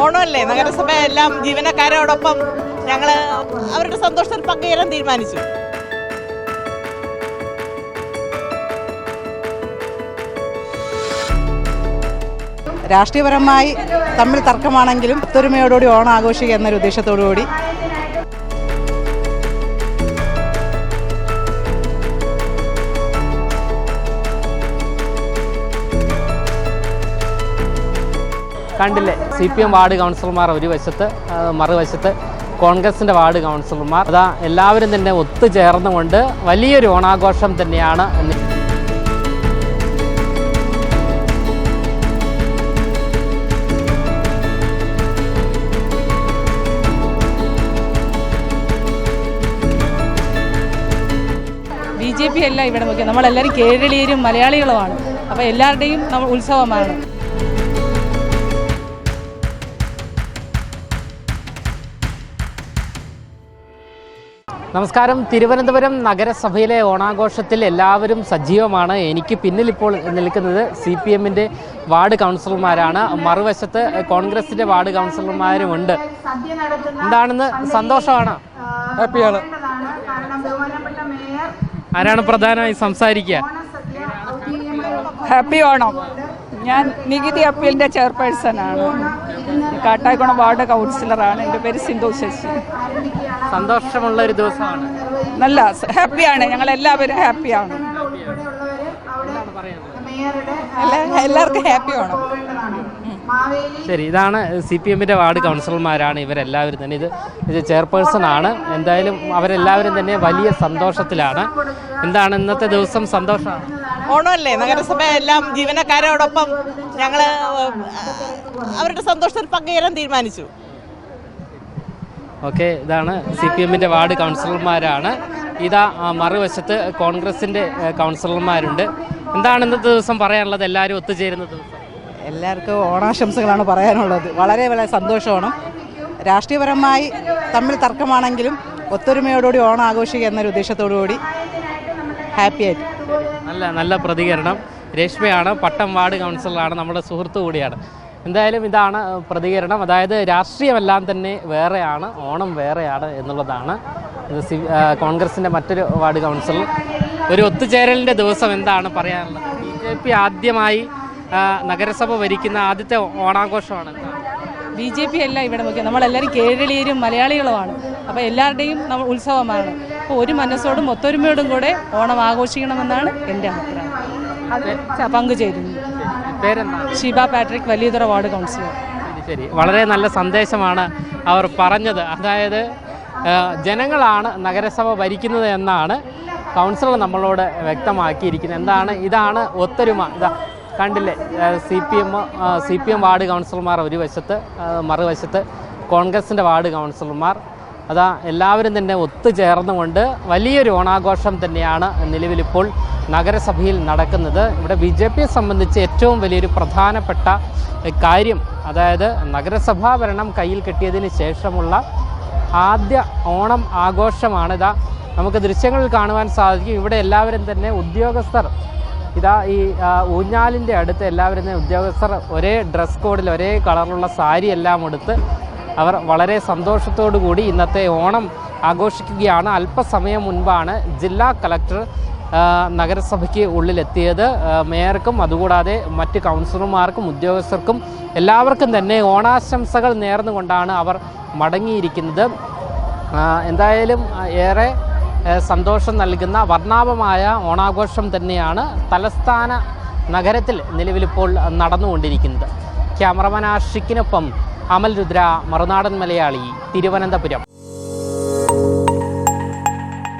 ഓണമല്ലേ, നഗരസഭ എല്ലാം ജീവനക്കാരോടൊപ്പം ഞങ്ങൾ അവരുടെ സന്തോഷത്തിൽ പങ്കുചേരാൻ തീരുമാനിച്ചു. രാഷ്ട്രീയപരമായി തമ്മിൽ തർക്കമാണെങ്കിലും ഒത്തൊരുമയോടുകൂടി ഓണം ആഘോഷിക്കുക എന്നൊരു ഉദ്ദേശത്തോടുകൂടി കണ്ടില്ലേ, CPM വാർഡ് കൗൺസിലർമാർ ഒരു വശത്ത്, മറുവശത്ത് കോൺഗ്രസിൻ്റെ വാർഡ് കൗൺസിലർമാർ. അതാ എല്ലാവരും തന്നെ ഒത്തുചേർന്നുകൊണ്ട് വലിയൊരു ഓണാഘോഷം തന്നെയാണ്. BJP അല്ല ഇവിടെ നോക്കിയാൽ നമ്മളെല്ലാവരും കേരളീയരും മലയാളികളുമാണ്. അപ്പോൾ എല്ലാവരുടെയും നമ്മൾ ഉത്സവമാണ്. നമസ്കാരം. തിരുവനന്തപുരം നഗരസഭയിലെ ഓണാഘോഷത്തിൽ എല്ലാവരും സജീവമാണ്. എനിക്ക് പിന്നിലിപ്പോൾ നിൽക്കുന്നത് CPMൻ്റെ വാർഡ് കൗൺസിലർമാരാണ്. മറുവശത്ത് കോൺഗ്രസിൻ്റെ വാർഡ് കൗൺസിലർമാരുമുണ്ട്. എന്താണെന്ന് സന്തോഷമാണ്? ഹാപ്പിയാണ്. ആരാണ് പ്രധാനമായി സംസാരിക്കുക? ഹാപ്പി ഓണം. ഞാൻ നികുതി അപ്പീലിൻ്റെ ചെയർപേഴ്സണാണ്. കാട്ടായിക്കുളം വാർഡ് കൗൺസിലറാണ്. എൻ്റെ പേര് സിന്ധു ശശി. സന്തോഷമുള്ള ഒരു ദിവസമാണ്. നല്ല ഹാപ്പിയാണ്. ഞങ്ങളെല്ലാവരും ഹാപ്പിയാണ്. എല്ലാവർക്കും ഹാപ്പി ഓണം. ശരി, ഇതാണ് CPMൻ്റെ വാർഡ് കൗൺസിലർമാരാണ് ഇവരെല്ലാവരും തന്നെ. ഇത് ചെയർപേഴ്സൺ ആണ്. എന്തായാലും അവരെല്ലാവരും തന്നെ വലിയ സന്തോഷത്തിലാണ്. എന്താണ് ഇന്നത്തെ ദിവസം? സന്തോഷമാണ്. ഓണമല്ലേ, നഗരസഭ എല്ലാം ജീവനക്കാരോടൊപ്പം ഞങ്ങൾ അവരുടെ സന്തോഷത്തിൽ പങ്കുചേരാൻ തീരുമാനിച്ചു. ഓക്കെ, ഇതാണ് CPMൻ്റെ വാർഡ് കൗൺസിലർമാരാണ്. ഇതാ മറുവശത്ത് കോൺഗ്രസിൻ്റെ കൗൺസിലർമാരുണ്ട്. എന്താണ് ഇന്നത്തെ ദിവസം പറയാനുള്ളത്? എല്ലാവരും ഒത്തുചേരുന്ന ദിവസം. എല്ലാവർക്കും ഓണാശംസകളാണ് പറയാനുള്ളത്. വളരെ വളരെ സന്തോഷമാണ്. രാഷ്ട്രീയപരമായി തമ്മിൽ തർക്കമാണെങ്കിലും ഒത്തൊരുമയോടുകൂടി ഓണം ആഘോഷിക്കുക എന്നൊരു ഉദ്ദേശത്തോടുകൂടി ഹാപ്പിയായിട്ട്. നല്ല പ്രതികരണം. രേഷ്മയാണ്, പട്ടം വാർഡ് കൗൺസിലറാണ്, നമ്മുടെ സുഹൃത്തു കൂടിയാണ്. എന്തായാലും ഇതാണ് പ്രതികരണം. അതായത് രാഷ്ട്രീയമെല്ലാം തന്നെ വേറെയാണ്, ഓണം വേറെയാണ് എന്നുള്ളതാണ്. ഇത് കോൺഗ്രസിൻ്റെ മറ്റൊരു വാർഡ് കൗൺസിലർ. ഒരു ഒത്തുചേരലിൻ്റെ ദിവസം എന്താണ് പറയാനുള്ളത്? BJP ആദ്യമായി നഗരസഭ ഭരിക്കുന്ന ആദ്യത്തെ ഓണാഘോഷമാണ്. BJP അല്ല ഇവിടെ നോക്കിയാൽ നമ്മളെല്ലാവരും കേരളീയരും മലയാളികളുമാണ്. അപ്പോൾ എല്ലാവരുടെയും നമ്മൾ ഉത്സവമാണ്. അപ്പോൾ ഒരു മനസ്സോടും ഒത്തൊരുമയോടും കൂടെ ഓണം ആഘോഷിക്കണമെന്നാണ് എൻ്റെ അഭിപ്രായം. അത് പങ്കുചേരുന്നു. പേരെന്താണ്? Sheeba Patrick, Valiyathura ward councillor. ശരി, വളരെ നല്ല സന്ദേശമാണ് അവർ പറഞ്ഞത്. അതായത് ജനങ്ങളാണ് നഗരസഭ ഭരിക്കുന്നത് എന്നാണ് കൗൺസിലർ നമ്മളോട് വ്യക്തമാക്കിയിരിക്കുന്നത്. ഇതാണ് ഒത്തൊരുമ. ഇതാ കണ്ടില്ലേ, CPM വാർഡ് കൗൺസിലർമാർ ഒരു വശത്ത്, മറുവശത്ത് കോൺഗ്രസിൻ്റെ വാർഡ് കൗൺസിലർമാർ. അതാ എല്ലാവരും തന്നെ ഒത്തുചേർന്നുകൊണ്ട് വലിയൊരു ഓണാഘോഷം തന്നെയാണ് നിലവിലിപ്പോൾ നഗരസഭയിൽ നടക്കുന്നത്. ഇവിടെ BJPയെ സംബന്ധിച്ച് ഏറ്റവും വലിയൊരു പ്രധാനപ്പെട്ട കാര്യം, അതായത് നഗരസഭാ ഭരണം കയ്യിൽ കിട്ടിയതിന് ശേഷമുള്ള ആദ്യ ഓണം ആഘോഷമാണ്. ഇതാ നമുക്ക് ദൃശ്യങ്ങളിൽ കാണുവാൻ സാധിക്കും. ഇവിടെ എല്ലാവരും തന്നെ ഉദ്യോഗസ്ഥർ, ഇതാ ഈ ഊഞ്ഞാലിൻ്റെ അടുത്ത് എല്ലാവരും തന്നെ ഉദ്യോഗസ്ഥർ ഒരേ ഡ്രസ് കോഡിൽ ഒരേ കളറിലുള്ള സാരി എല്ലാം എടുത്ത് അവർ വളരെ സന്തോഷത്തോടു കൂടി ഇന്നത്തെ ഓണം ആഘോഷിക്കുകയാണ്. അല്പസമയം മുൻപാണ് ജില്ലാ കളക്ടർ നഗരസഭയ്ക്ക് ഉള്ളിലെത്തിയത്. മേയർക്കും അതുകൂടാതെ മറ്റ് കൗൺസിലർമാർക്കും ഉദ്യോഗസ്ഥർക്കും എല്ലാവർക്കും തന്നെ ഓണാശംസകൾ നേർന്നുകൊണ്ടാണ് അവർ മടങ്ങിയിരിക്കുന്നത്. എന്തായാലും ഏറെ സന്തോഷം നൽകുന്ന വർണ്ണാഭമായ ഓണാഘോഷം തന്നെയാണ് തലസ്ഥാന നഗരത്തിൽ നിലവിലിപ്പോൾ നടന്നുകൊണ്ടിരിക്കുന്നത്. ക്യാമറമാൻ ആഷിക്കിനൊപ്പം അമൽ രുദ്ര, മറുനാടൻ മലയാളി, തിരുവനന്തപുരം.